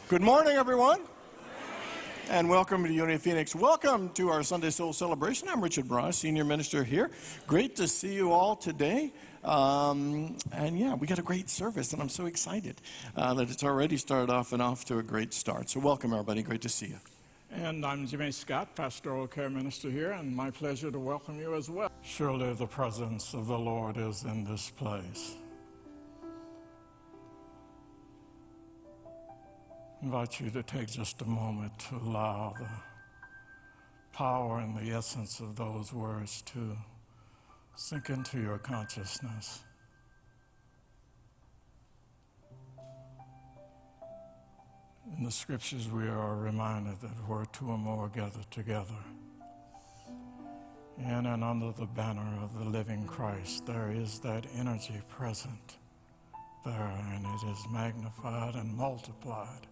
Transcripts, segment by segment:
Good morning, everyone, and welcome to Unity Phoenix. Welcome to our Sunday Soul Celebration. I'm Richard Maraj, Senior Minister here. Great to see you all today. And yeah, we got a great service, and I'm so excited that it's already started off to a great start. So welcome, everybody. Great to see you. And I'm Jimmy Scott, Pastoral Care Minister here, and my pleasure to welcome you as well. Surely the presence of the Lord is in this place. I invite you to take just a moment to allow the power and the essence of those words to sink into your consciousness. In the scriptures, we are reminded that where two or more gather together, in and under the banner of the living Christ, there is that energy present there, and it is magnified and multiplied.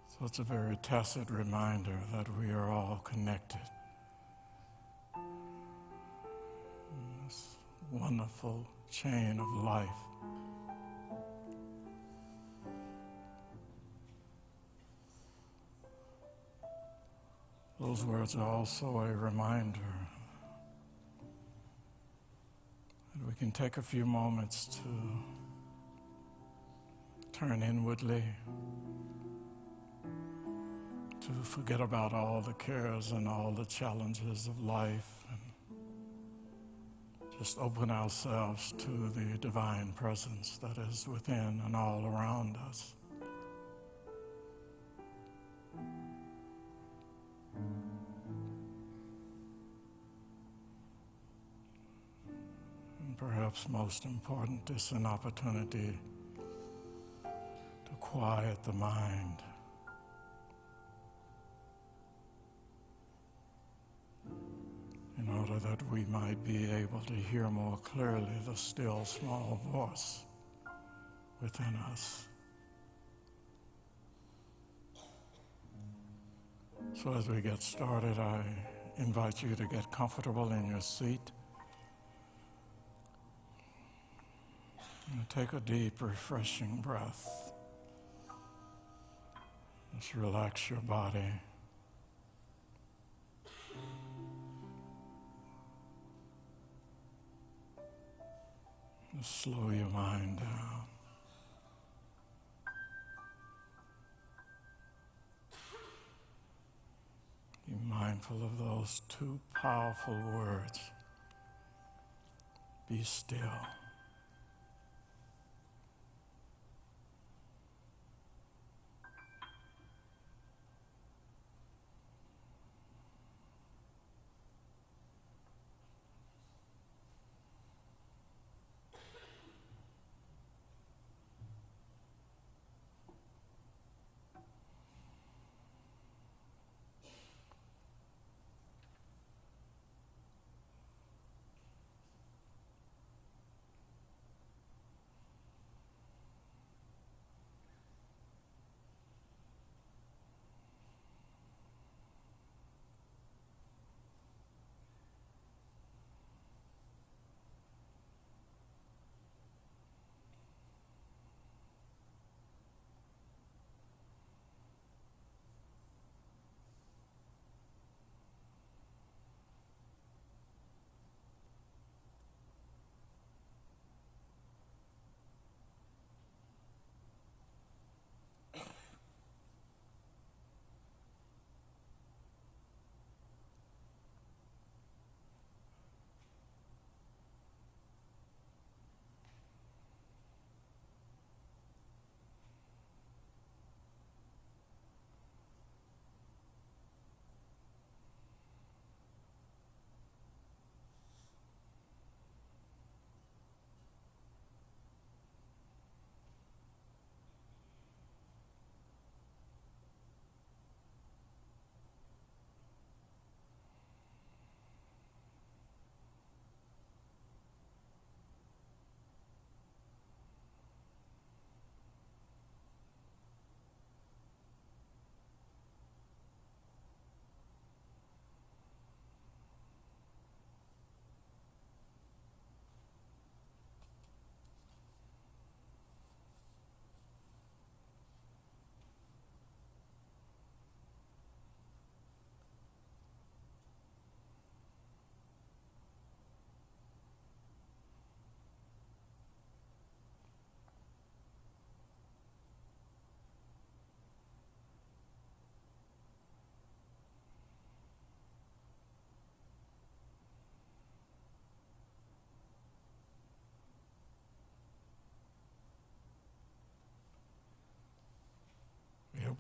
So it's a very tacit reminder that we are all connected. This wonderful chain of life. Those words are also a reminder that we can take a few moments to turn inwardly, to forget about all the cares and all the challenges of life, and just open ourselves to the divine presence that is within and all around us. And perhaps most important, it's an opportunity to quiet the mind, in order that we might be able to hear more clearly the still small voice within us. So as we get started, I invite you to get comfortable in your seat and take a deep, refreshing breath. Just relax your body. Slow your mind down. Be mindful of those two powerful words. Be still.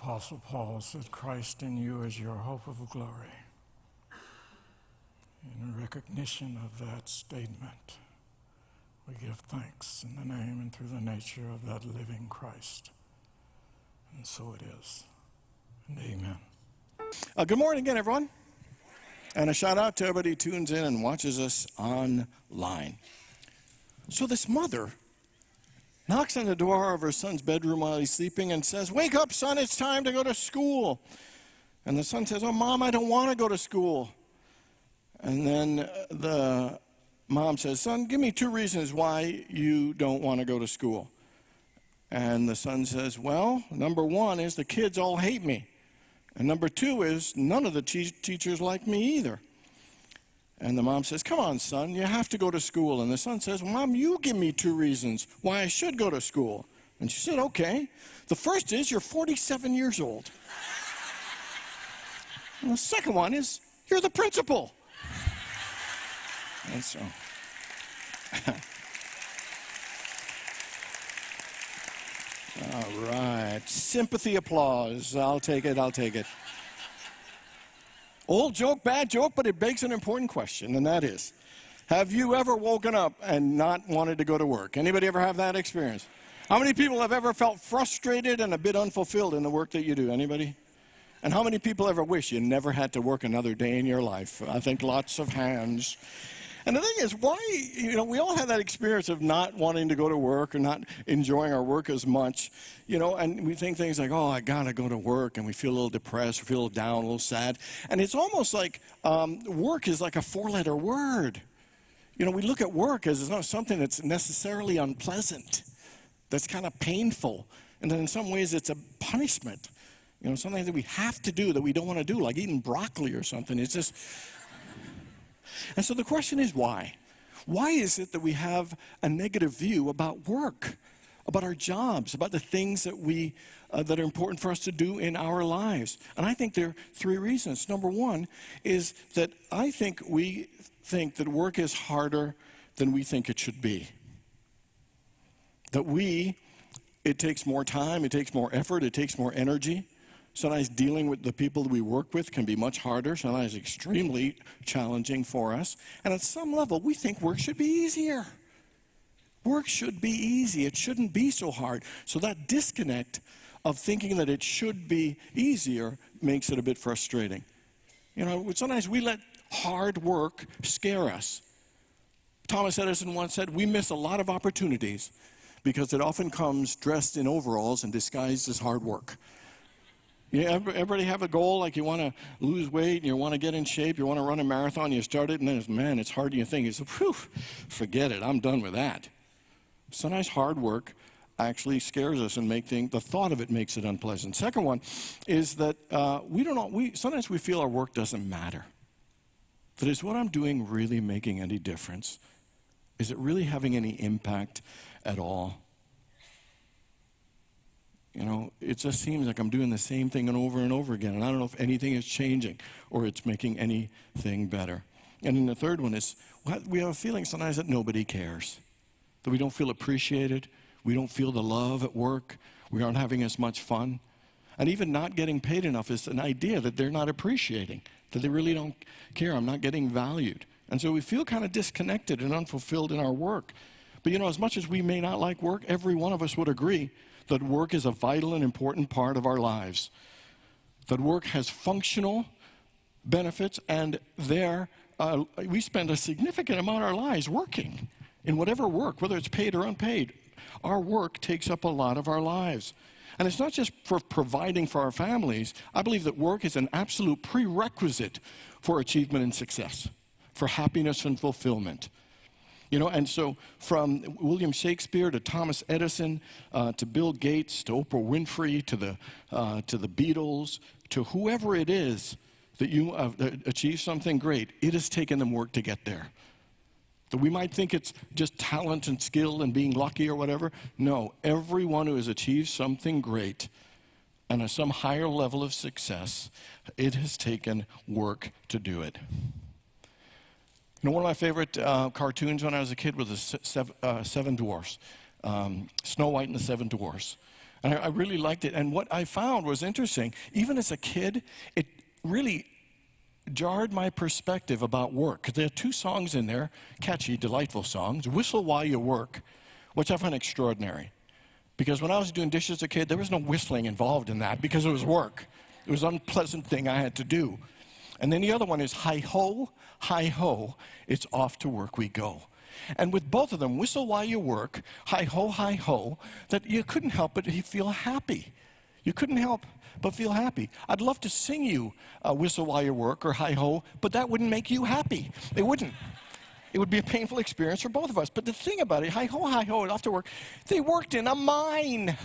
Apostle Paul said, Christ in you is your hope of glory. In recognition of that statement, we give thanks in the name and through the nature of that living Christ. And so it is. And amen. Good morning again, everyone. And a shout out to everybody who tunes in and watches us online. So this mother knocks on the door of her son's bedroom while he's sleeping and says, "Wake up, son, it's time to go to school." And the son says, "Oh, Mom, I don't want to go to school." And then the mom says, "Son, give me 2 reasons why you don't want to go to school." And the son says, "Well, number 1 is the kids all hate me. And number 2 is none of the teachers like me either." And the mom says, "Come on, son, you have to go to school." And the son says, "Well, Mom, you give me 2 reasons why I should go to school." And she said, "Okay. The first is you're 47 years old. And the second one is you're the principal." And so, all right, sympathy applause. I'll take it. Old joke, bad joke, but it begs an important question, and that is, have you ever woken up and not wanted to go to work? Anybody ever have that experience? How many people have ever felt frustrated and a bit unfulfilled in the work that you do? Anybody? And how many people ever wish you never had to work another day in your life? I think lots of hands. And the thing is, why, we all have that experience of not wanting to go to work or not enjoying our work as much, and we think things like, oh, I gotta go to work, and we feel a little depressed, we feel a little down, a little sad. And it's almost like work is like a 4-letter word. We look at work as not something that's necessarily unpleasant, that's kind of painful, and then in some ways it's a punishment. Something that we have to do that we don't want to do, like eating broccoli or something. It's just... And so the question is why? Why is it that we have a negative view about work, about our jobs, about the things that that are important for us to do in our lives? And I think there are 3 reasons. Number 1 is that I think we think that work is harder than we think it should be. That it takes more time, it takes more effort, it takes more energy. Sometimes dealing with the people that we work with can be much harder, sometimes extremely challenging for us. And at some level, we think work should be easier. Work should be easy. It shouldn't be so hard. So that disconnect of thinking that it should be easier makes it a bit frustrating. Sometimes we let hard work scare us. Thomas Edison once said, "We miss a lot of opportunities because it often comes dressed in overalls and disguised as hard work." Everybody have a goal, like you want to lose weight and you want to get in shape, you want to run a marathon, you start it, and then it's harder than you think. You say, "Phew, forget it, I'm done with that." Sometimes hard work actually scares us and the thought of it makes it unpleasant. Second one is that sometimes we feel our work doesn't matter. That is what I'm doing really making any difference? Is it really having any impact at all? It just seems like I'm doing the same thing over and over again, and I don't know if anything is changing or it's making anything better. And then the third one is we have a feeling sometimes that nobody cares, that we don't feel appreciated, we don't feel the love at work, we aren't having as much fun. And even not getting paid enough is an idea that they're not appreciating, that they really don't care, I'm not getting valued. And so we feel kind of disconnected and unfulfilled in our work. But as much as we may not like work, every one of us would agree that work is a vital and important part of our lives. That work has functional benefits, and we spend a significant amount of our lives working in whatever work, whether it's paid or unpaid. Our work takes up a lot of our lives. And it's not just for providing for our families. I believe that work is an absolute prerequisite for achievement and success, for happiness and fulfillment. And so from William Shakespeare to Thomas Edison, to Bill Gates, to Oprah Winfrey, to the Beatles, to whoever it is that you achieve something great, it has taken them work to get there. That we might think it's just talent and skill and being lucky or whatever. No, everyone who has achieved something great and some higher level of success, it has taken work to do it. One of my favorite cartoons when I was a kid was the Seven Dwarfs, Snow White and the Seven Dwarfs. And I really liked it. And what I found was interesting. Even as a kid, it really jarred my perspective about work. Because there are 2 songs in there, catchy, delightful songs. Whistle While You Work, which I find extraordinary. Because when I was doing dishes as a kid, there was no whistling involved in that because it was work. It was an unpleasant thing I had to do. And then the other one is hi ho, it's off to work we go. And with both of them, whistle while you work, hi ho, that you couldn't help but feel happy. You couldn't help but feel happy. I'd love to sing you whistle while you work or hi ho, but that wouldn't make you happy. It wouldn't. It would be a painful experience for both of us. But the thing about it, hi ho, off to work, they worked in a mine.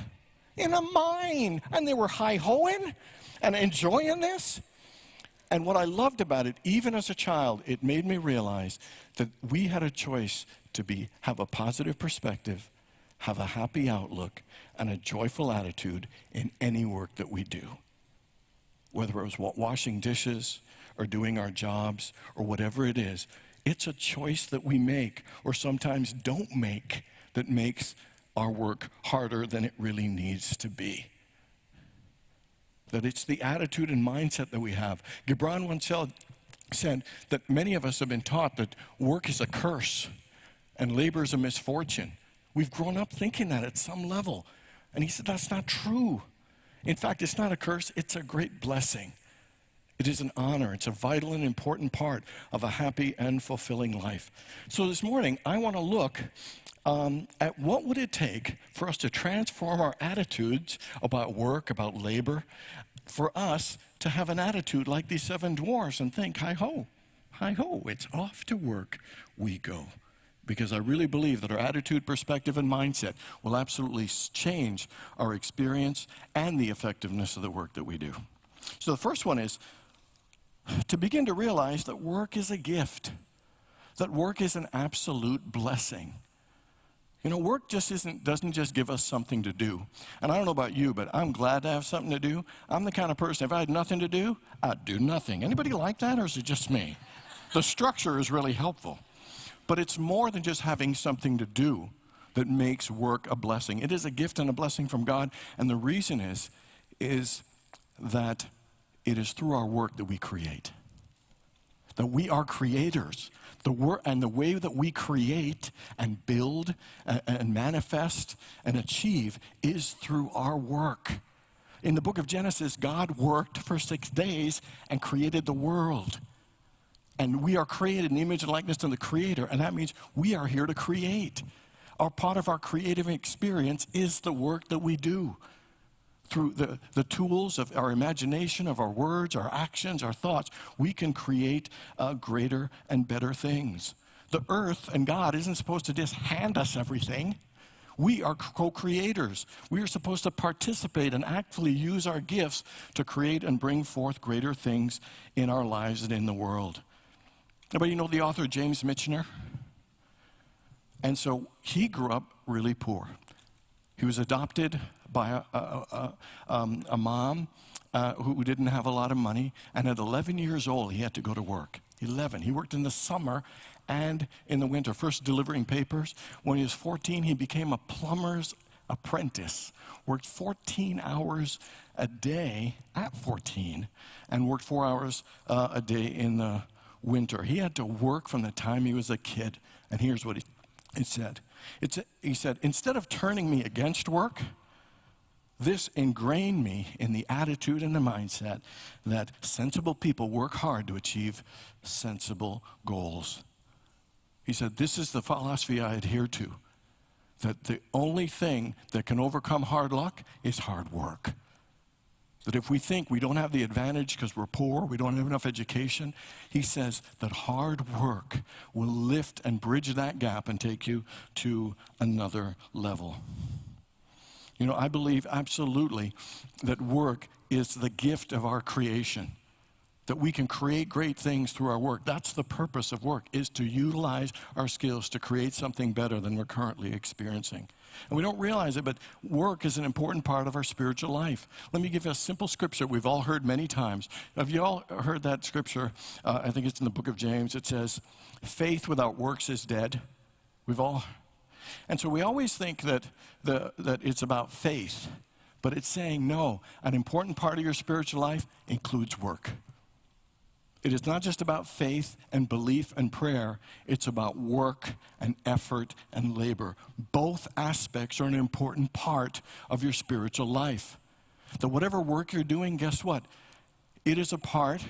And they were hi hoing and enjoying this. And what I loved about it, even as a child, it made me realize that we had a choice to have a positive perspective, have a happy outlook, and a joyful attitude in any work that we do. Whether it was washing dishes or doing our jobs or whatever it is, it's a choice that we make or sometimes don't make that makes our work harder than it really needs to be. That it's the attitude and mindset that we have. Gibran once said that many of us have been taught that work is a curse and labor is a misfortune. We've grown up thinking that at some level. And he said that's not true. In fact, it's not a curse, it's a great blessing. It is an honor. It's a vital and important part of a happy and fulfilling life. So this morning, I want to look at what would it take for us to transform our attitudes about work, about labor, for us to have an attitude like these 7 dwarfs and think, hi ho, it's off to work we go. Because I really believe that our attitude, perspective, and mindset will absolutely change our experience and the effectiveness of the work that we do. So the first one is to begin to realize that work is a gift, that work is an absolute blessing. You know, work doesn't just give us something to do. And I don't know about you, but I'm glad to have something to do. I'm the kind of person, if I had nothing to do, I'd do nothing. Anybody like that, or is it just me? The structure is really helpful. But it's more than just having something to do that makes work a blessing. It is a gift and a blessing from God. And the reason is that it is through our work that we create. That we are creators. The way that we create and build and manifest and achieve is through our work. In the book of Genesis, God worked for 6 days and created the world. And we are created in the image and likeness of the Creator, and that means we are here to create. Part of our creative experience is the work that we do. Through the tools of our imagination, of our words, our actions, our thoughts, we can create greater and better things. The earth and God isn't supposed to just hand us everything. We are co-creators. We are supposed to participate and actively use our gifts to create and bring forth greater things in our lives and in the world. Anybody know the author James Michener? And so he grew up really poor. He was adopted by a mom who didn't have a lot of money, and at 11 years old, he had to go to work. 11. He worked in the summer and in the winter, first delivering papers. When he was 14, he became a plumber's apprentice, worked 14 hours a day at 14, and worked 4 hours a day in the winter. He had to work from the time he was a kid, and here's what he said. He said, instead of turning me against work, this ingrained me in the attitude and the mindset that sensible people work hard to achieve sensible goals. He said, this is the philosophy I adhere to, that the only thing that can overcome hard luck is hard work. That if we think we don't have the advantage because we're poor, we don't have enough education, he says that hard work will lift and bridge that gap and take you to another level. You know, I believe absolutely that work is the gift of our creation. That we can create great things through our work. That's the purpose of work, is to utilize our skills to create something better than we're currently experiencing. And we don't realize it, but work is an important part of our spiritual life. Let me give you a simple scripture we've all heard many times. Have you all heard that scripture? I think it's in the book of James. It says, faith without works is dead. And so we always think that it's about faith. But it's saying, no, an important part of your spiritual life includes work. It is not just about faith and belief and prayer. It's about work and effort and labor. Both aspects are an important part of your spiritual life. So whatever work you're doing, guess what? It is a part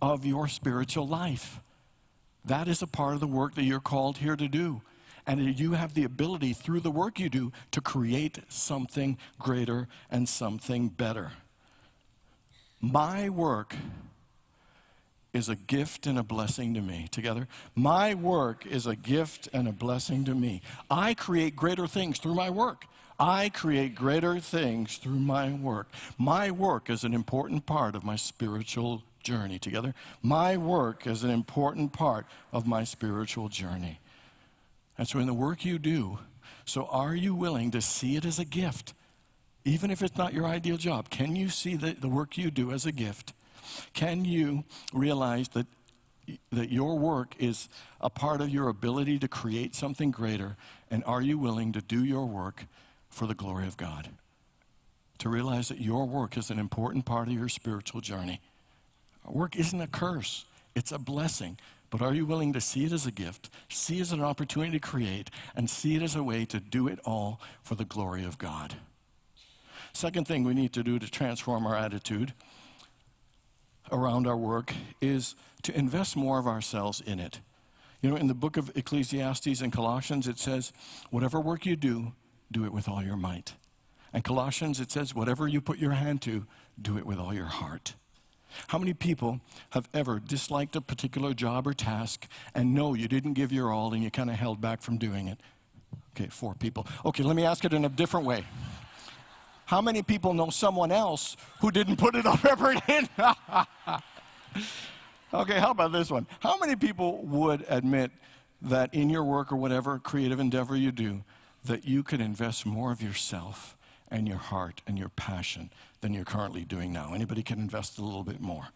of your spiritual life. That is a part of the work that you're called here to do. And you have the ability through the work you do to create something greater and something better. My work is a gift and a blessing to me. Together, my work is a gift and a blessing to me. I create greater things through my work. I create greater things through my work. My work is an important part of my spiritual journey. Together, my work is an important part of my spiritual journey. And so in the work you do, so are you willing to see it as a gift? Even if it's not your ideal job, can you see the work you do as a gift? Can you realize that your work is a part of your ability to create something greater? And are you willing to do your work for the glory of God? To realize that your work is an important part of your spiritual journey. Work isn't a curse, it's a blessing. But are you willing to see it as a gift, see it as an opportunity to create, and see it as a way to do it all for the glory of God? Second thing we need to do to transform our attitude around our work is to invest more of ourselves in it. You know, in the book of Ecclesiastes and Colossians, it says, whatever work you do, do it with all your might. And Colossians, it says, whatever you put your hand to, do it with all your heart. How many people have ever disliked a particular job or task and know you didn't give your all and you kind of held back from doing it? Okay, 4 people. Okay, let me ask it in a different way. How many people know someone else who didn't put enough effort in? Okay, how about this one? How many people would admit that in your work or whatever creative endeavor you do, that you could invest more of yourself and your heart and your passion than you're currently doing now? Anybody can invest a little bit more.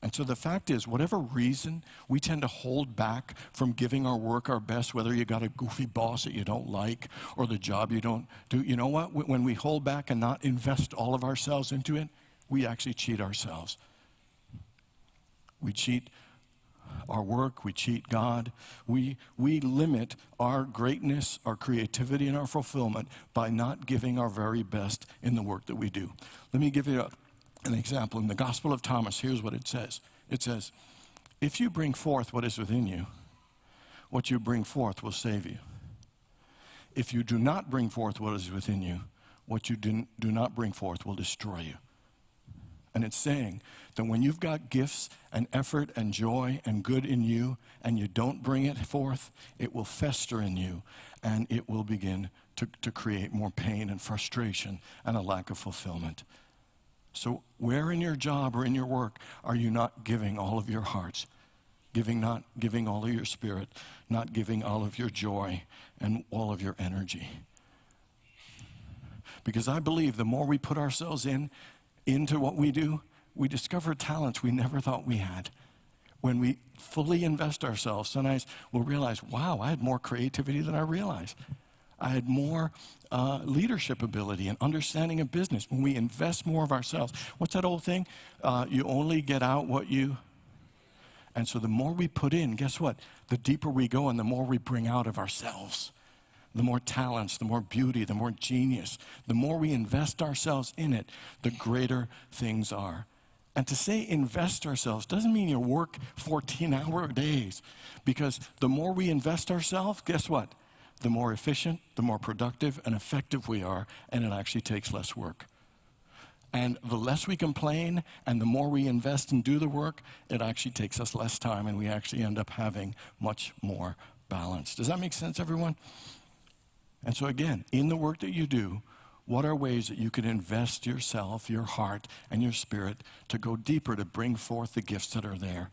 And so the fact is, whatever reason we tend to hold back from giving our work our best, whether you got a goofy boss that you don't like or the job you don't do, you know what? When we hold back and not invest all of ourselves into it, we actually cheat ourselves. We cheat our work, we cheat God. We limit our greatness, our creativity, and our fulfillment by not giving our very best in the work that we do. Let me give you an example. In the Gospel of Thomas, here's what it says. It says, if you bring forth what is within you, what you bring forth will save you. If you do not bring forth what is within you, what you do not bring forth will destroy you. And it's saying that when you've got gifts and effort and joy and good in you and you don't bring it forth, it will fester in you and it will begin to create more pain and frustration and a lack of fulfillment. So where in your job or in your work are you not giving all of your heart, not giving all of your spirit, not giving all of your joy and all of your energy? Because I believe the more we put ourselves into what we do, we discover talents we never thought we had. When we fully invest ourselves, sometimes we'll realize, wow, I had more creativity than I realized. I had more leadership ability and understanding of business. When we invest more of ourselves, what's that old thing? You only get out what you... And so the more we put in, guess what? The deeper we go and the more we bring out of ourselves. The more talents, the more beauty, the more genius, the more we invest ourselves in it, the greater things are. And to say invest ourselves doesn't mean you work 14-hour days, because the more we invest ourselves, guess what? The more efficient, the more productive and effective we are, and it actually takes less work. And the less we complain and the more we invest and do the work, it actually takes us less time, and we actually end up having much more balance. Does that make sense, everyone? And so again, in the work that you do, what are ways that you can invest yourself, your heart, and your spirit to go deeper, to bring forth the gifts that are there?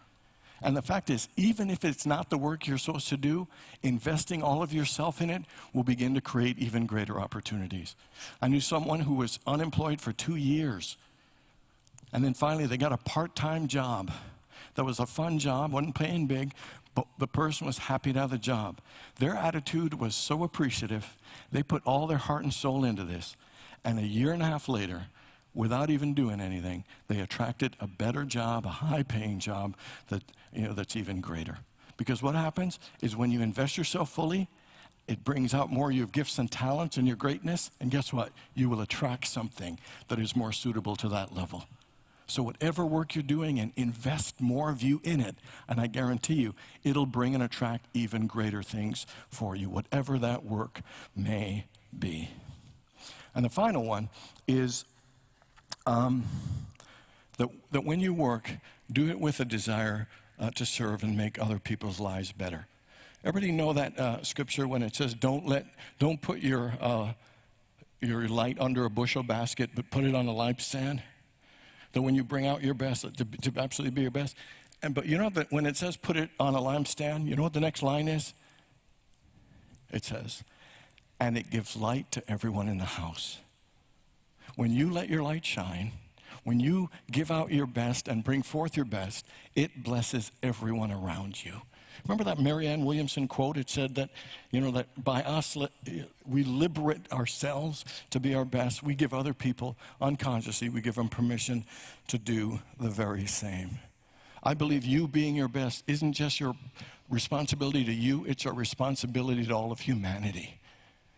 And the fact is, even if it's not the work you're supposed to do, investing all of yourself in it will begin to create even greater opportunities. I knew someone who was unemployed for 2 years, and then finally they got a part-time job. That was a fun job, wasn't paying big, but the person was happy to have the job. Their attitude was so appreciative. They put all their heart and soul into this. And a year and a half later, without even doing anything, they attracted a better job, a high-paying job that's even greater. Because what happens is when you invest yourself fully, it brings out more of your gifts and talents and your greatness, and guess what? You will attract something that is more suitable to that level. So whatever work you're doing, and invest more of you in it, and I guarantee you, it'll bring and attract even greater things for you, whatever that work may be. And the final one is that when you work, do it with a desire to serve and make other people's lives better. Everybody know that scripture when it says, don't put your light under a bushel basket, but put it on a lampstand? That when you bring out your best, to absolutely be your best. But you know that when it says put it on a lampstand, you know what the next line is? It says, and it gives light to everyone in the house. When you let your light shine, when you give out your best and bring forth your best, it blesses everyone around you. Remember that Marianne Williamson quote? It said that, that by us, we liberate ourselves to be our best. We give other people, unconsciously, we give them permission to do the very same. I believe you being your best isn't just your responsibility to you, it's our responsibility to all of humanity.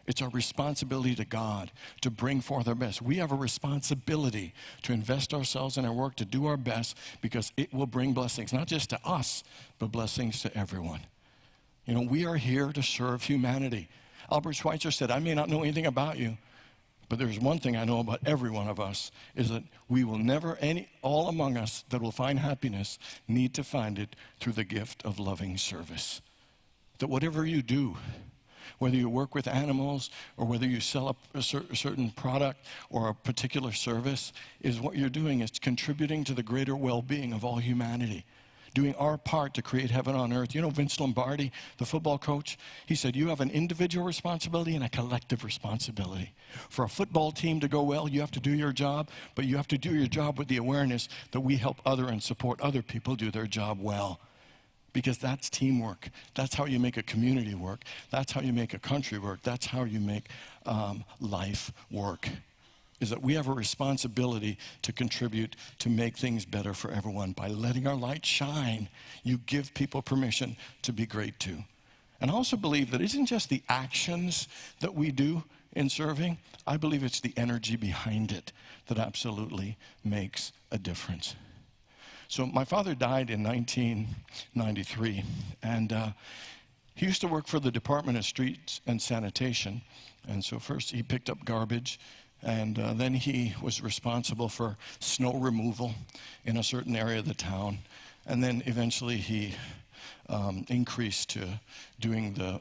It's our responsibility to God to bring forth our best. We have a responsibility to invest ourselves in our work, to do our best, because it will bring blessings, not just to us, but blessings to everyone. We are here to serve humanity. Albert Schweitzer said, I may not know anything about you, but there's one thing I know about every one of us, is that we will never, all among us that will find happiness, need to find it through the gift of loving service. That whatever you do, whether you work with animals or whether you sell a certain product or a particular service, is what you're doing is contributing to the greater well-being of all humanity, doing our part to create heaven on earth. Vince Lombardi, the football coach, he said, you have an individual responsibility and a collective responsibility. For a football team to go well, you have to do your job, but you have to do your job with the awareness that we help other and support other people do their job well. Because that's teamwork. That's how you make a community work. That's how you make a country work. That's how you make life work. Is that we have a responsibility to contribute to make things better for everyone. By letting our light shine, you give people permission to be great too. And I also believe that it isn't just the actions that we do in serving. I believe it's the energy behind it that absolutely makes a difference. So my father died in 1993, and he used to work for the Department of Streets and Sanitation. And so first he picked up garbage, and then he was responsible for snow removal in a certain area of the town. And then eventually he increased to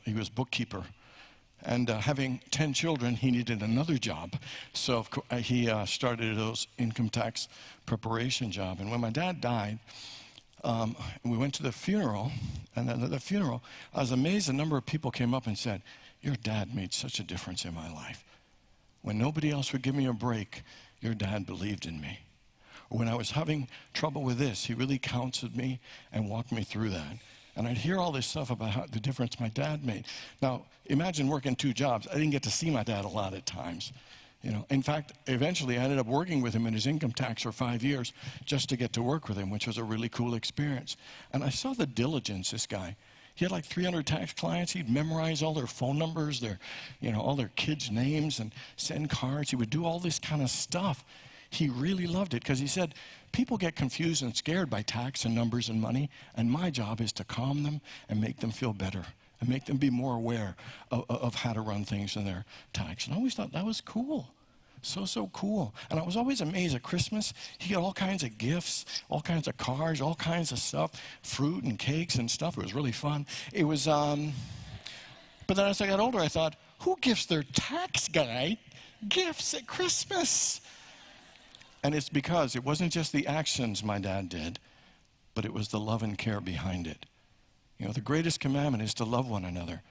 he was bookkeeper. And having 10 children, he needed another job. So he started those income tax preparation job. And when my dad died, we went to the funeral. And at the funeral, I was amazed the number of people came up and said, your dad made such a difference in my life. When nobody else would give me a break, your dad believed in me. Or when I was having trouble with this, he really counseled me and walked me through that. And I'd hear all this stuff about the difference my dad made. Now, imagine working 2 jobs. I didn't get to see my dad a lot at times. In fact, eventually I ended up working with him in his income tax for 5 years just to get to work with him, which was a really cool experience. And I saw the diligence, this guy. He had like 300 tax clients. He'd memorize all their phone numbers, all their kids' names, and send cards. He would do all this kind of stuff. He really loved it because he said, people get confused and scared by tax and numbers and money, and my job is to calm them and make them feel better and make them be more aware of how to run things in their tax. And I always thought that was cool. So cool. And I was always amazed at Christmas. He got all kinds of gifts, all kinds of cards, all kinds of stuff, fruit and cakes and stuff. It was really fun. It was, but then as I got older, I thought, who gives their tax guy gifts at Christmas? And it's because it wasn't just the actions my dad did, but it was the love and care behind it. The greatest commandment is to love one another.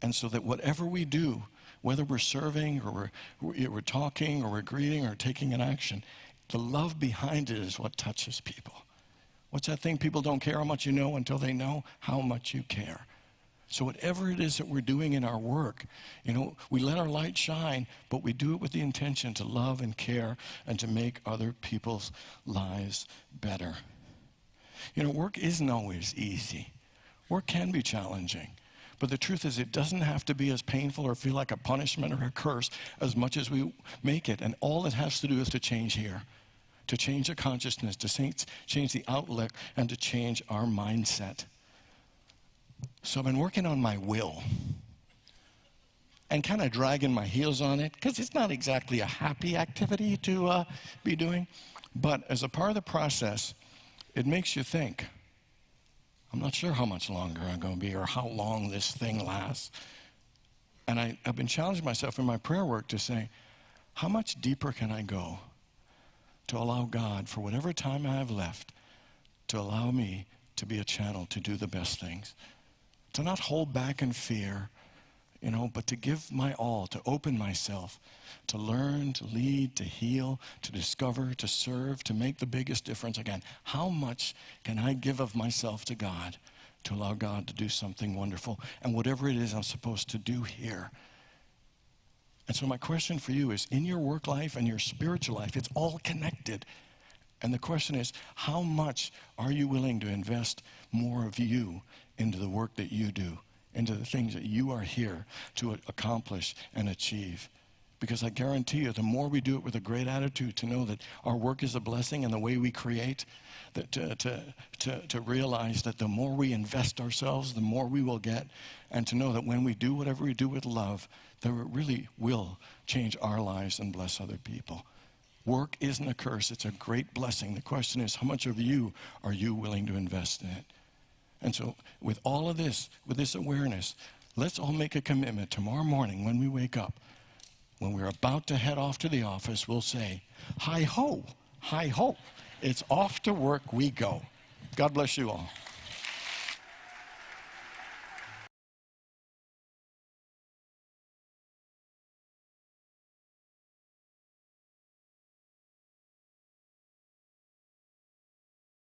And so that whatever we do, whether we're serving or we're talking or we're greeting or taking an action, the love behind it is what touches people. What's that thing? People don't care how much you know until they know how much you care. So whatever it is that we're doing in our work, we let our light shine, but we do it with the intention to love and care and to make other people's lives better. Work isn't always easy. Work can be challenging. But the truth is, it doesn't have to be as painful or feel like a punishment or a curse as much as we make it. And all it has to do is to change here, to change the consciousness, to change the outlook, and to change our mindset. So I've been working on my will and kind of dragging my heels on it, because it's not exactly a happy activity to be doing. But as a part of the process, it makes you think, I'm not sure how much longer I'm going to be or how long this thing lasts. And I've been challenging myself in my prayer work to say, how much deeper can I go to allow God, for whatever time I have left, to allow me to be a channel to do the best things, to not hold back in fear, but to give my all, to open myself, to learn, to lead, to heal, to discover, to serve, to make the biggest difference. Again, how much can I give of myself to God to allow God to do something wonderful, and whatever it is I'm supposed to do here? And so my question for you is, in your work life and your spiritual life, it's all connected. And the question is, how much are you willing to invest more of you into the work that you do, into the things that you are here to accomplish and achieve? Because I guarantee you, the more we do it with a great attitude, to know that our work is a blessing and the way we create, that to realize that the more we invest ourselves, the more we will get, and to know that when we do whatever we do with love, that it really will change our lives and bless other people. Work isn't a curse, it's a great blessing. The question is, how much of you are you willing to invest in it? And so with all of this, with this awareness, let's all make a commitment tomorrow morning when we wake up. When we're about to head off to the office, we'll say, hi ho, it's off to work we go. God bless you all.